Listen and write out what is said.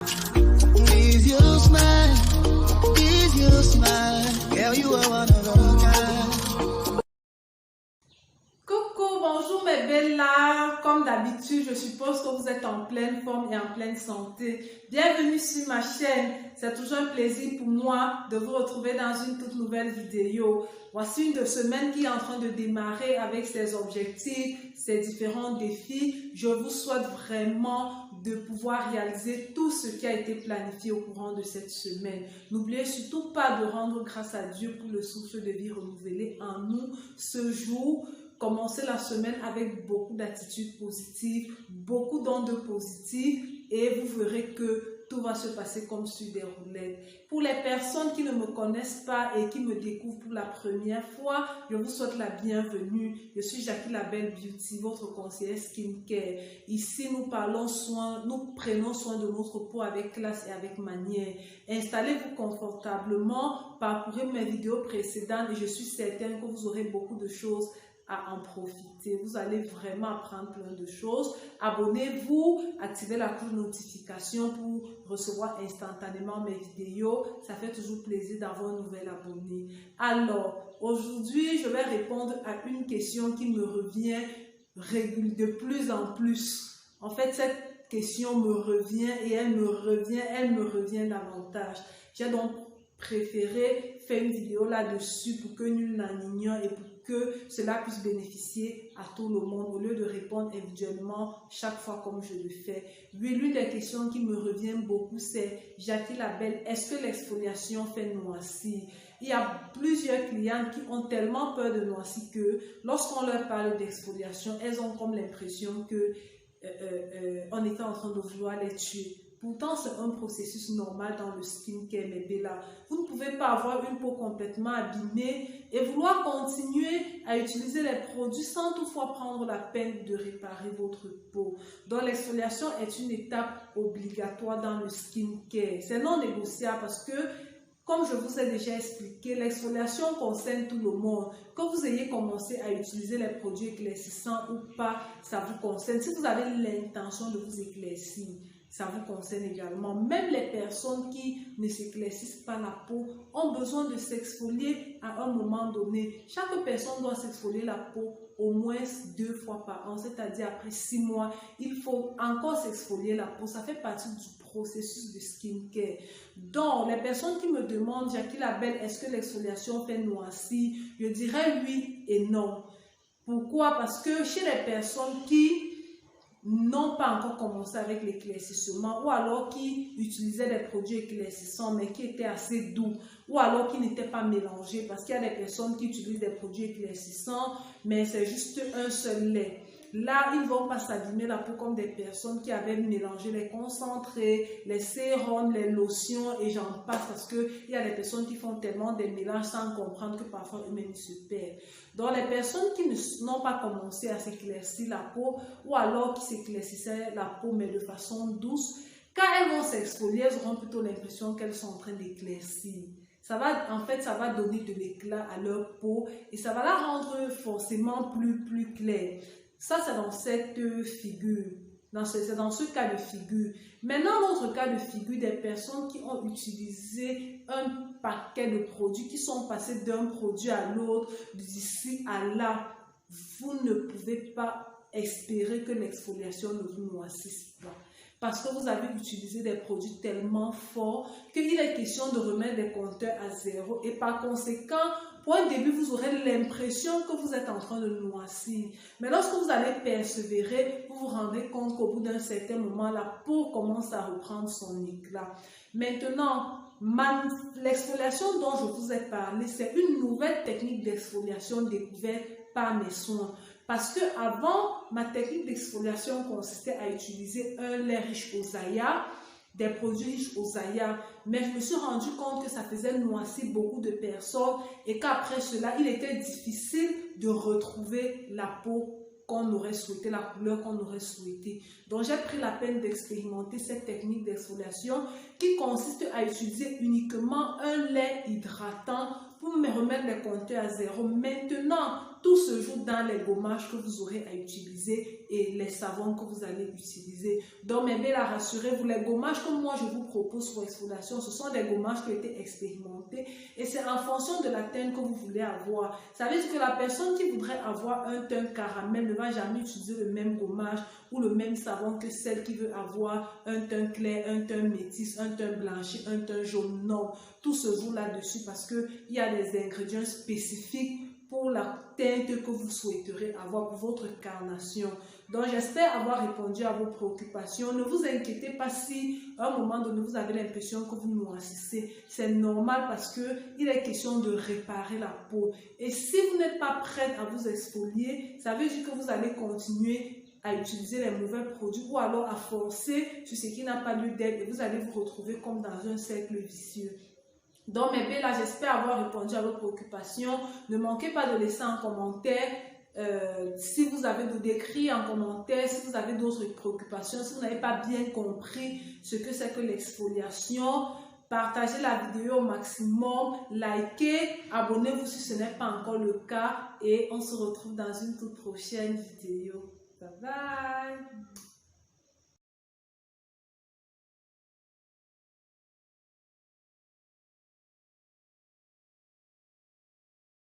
Is your smile, girl, you are one of a kind. Coucou, bonjour mes belles là. Comme d'habitude, je suppose que vous êtes en pleine forme et en pleine santé. Bienvenue sur ma chaîne. C'est toujours un plaisir pour moi de vous retrouver dans une toute nouvelle vidéo. Voici une semaine qui est en train de démarrer avec ses objectifs, ses différents défis. Je vous souhaite vraiment de pouvoir réaliser tout ce qui a été planifié au courant de cette semaine. N'oubliez surtout pas de rendre grâce à Dieu pour le souffle de vie renouvelé en nous ce jour. Commencez la semaine avec beaucoup d'attitudes positives, beaucoup d'ondes positives et vous verrez que tout va se passer comme sur des roulettes. Pour les personnes qui ne me connaissent pas et qui me découvrent pour la première fois, je vous souhaite la bienvenue. Je suis Jackie La Belle Beauty, votre conseillère skincare. Ici, nous prenons soin de notre peau avec classe et avec manière. Installez-vous confortablement, parcourez mes vidéos précédentes et je suis certaine que vous aurez beaucoup de choses à en profiter. Vous allez vraiment apprendre plein de choses. Abonnez-vous, activez la cloche de notification pour recevoir instantanément mes vidéos. Ça fait toujours plaisir d'avoir un nouvel abonné. Alors, aujourd'hui, je vais répondre à une question qui me revient de plus en plus. En fait, cette question me revient et elle me revient davantage. J'ai donc préféré faire une vidéo là-dessus pour que nul n'en ignore et pour que cela puisse bénéficier à tout le monde au lieu de répondre individuellement chaque fois comme je le fais. Oui, l'une des questions qui me revient beaucoup, c'est Jackie La Belle, est-ce que l'exfoliation fait noircir? Il y a plusieurs clientes qui ont tellement peur de noircir que lorsqu'on leur parle d'exfoliation, elles ont comme l'impression que on était en train de vouloir les tuer. Pourtant, c'est un processus normal dans le skincare, mes belles. Vous ne pouvez pas avoir une peau complètement abîmée et vouloir continuer à utiliser les produits sans toutefois prendre la peine de réparer votre peau. Donc, l'exfoliation est une étape obligatoire dans le skincare. C'est non négociable parce que, comme je vous ai déjà expliqué, l'exfoliation concerne tout le monde. Que vous ayez commencé à utiliser les produits éclaircissants ou pas, ça vous concerne. Si vous avez l'intention de vous éclaircir, ça vous concerne également. Même les personnes qui ne s'éclaircissent pas la peau ont besoin de s'exfolier à un moment donné. Chaque personne doit s'exfolier la peau au moins 2 fois par an, c'est-à-dire après 6 mois, il faut encore s'exfolier la peau. Ça fait partie du processus de skincare. Donc, les personnes qui me demandent, Jackie La Belle, est-ce que l'exfoliation fait noircir? Je dirais oui et non. Pourquoi? Parce que chez les personnes qui n'ont pas encore commencé avec l'éclaircissement ou alors qui utilisaient des produits éclaircissants mais qui étaient assez doux ou alors qui n'étaient pas mélangés parce qu'il y a des personnes qui utilisent des produits éclaircissants mais c'est juste un seul lait. Là, ils ne vont pas s'abîmer la peau comme des personnes qui avaient mélangé les concentrés, les sérums, les lotions et j'en passe parce qu'il y a des personnes qui font tellement des mélanges sans comprendre que parfois eux-mêmes se perdent. Donc, les personnes qui n'ont pas commencé à s'éclaircir la peau ou alors qui s'éclaircissaient la peau mais de façon douce, quand elles vont s'exfolier, elles auront plutôt l'impression qu'elles sont en train d'éclaircir. Ça va donner de l'éclat à leur peau et ça va la rendre forcément plus claire. Ça, c'est dans cette figure. C'est dans ce cas de figure. Maintenant, dans notre cas de figure, des personnes qui ont utilisé un paquet de produits, qui sont passés d'un produit à l'autre, d'ici à là, vous ne pouvez pas espérer que l'exfoliation ne vous noircisse pas. Parce que vous avez utilisé des produits tellement forts qu'il est question de remettre des compteurs à zéro. Et par conséquent, pour un début, vous aurez l'impression que vous êtes en train de noircir. Mais lorsque vous allez persévérer, vous vous rendrez compte qu'au bout d'un certain moment, la peau commence à reprendre son éclat. Maintenant, l'exfoliation dont je vous ai parlé, c'est une nouvelle technique d'exfoliation découverte par mes soins. Parce que avant, ma technique d'exfoliation consistait à utiliser un lait riche aux aïas, des produits riches aux aïas. Mais je me suis rendu compte que ça faisait noircir beaucoup de personnes et qu'après cela, il était difficile de retrouver la peau qu'on aurait souhaité, la couleur qu'on aurait souhaité. Donc, j'ai pris la peine d'expérimenter cette technique d'exfoliation qui consiste à utiliser uniquement un lait hydratant pour me remettre les compteurs à zéro. Maintenant, tout se joue dans les gommages que vous aurez à utiliser et les savons que vous allez utiliser. Donc, mes belles, rassurez-vous, les gommages que moi je vous propose pour exfoliation, ce sont des gommages qui ont été expérimentés et c'est en fonction de la teinte que vous voulez avoir. Ça veut dire que la personne qui voudrait avoir un teint caramel ne va jamais utiliser le même gommage ou le même savon que celle qui veut avoir un teint clair, un teint métis, un teint blanchi, un teint jaune. Non, tout se joue là-dessus parce qu'il y a des ingrédients spécifiques pour la teinte que vous souhaiterez avoir pour votre carnation. Donc, j'espère avoir répondu à vos préoccupations. Ne vous inquiétez pas si, à un moment donné, vous avez l'impression que vous noircissez. C'est normal parce qu'il est question de réparer la peau. Et si vous n'êtes pas prête à vous exfolier, ça veut dire que vous allez continuer à utiliser les mauvais produits ou alors à forcer sur ce qui n'a pas lieu d'être et vous allez vous retrouver comme dans un cercle vicieux. Donc, mes belles, j'espère avoir répondu à vos préoccupations. Ne manquez pas de laisser un commentaire. Si vous avez d'écrire en commentaire, si vous avez d'autres préoccupations, si vous n'avez pas bien compris ce que c'est que l'exfoliation, partagez la vidéo au maximum, likez, abonnez-vous si ce n'est pas encore le cas et on se retrouve dans une toute prochaine vidéo. Bye bye!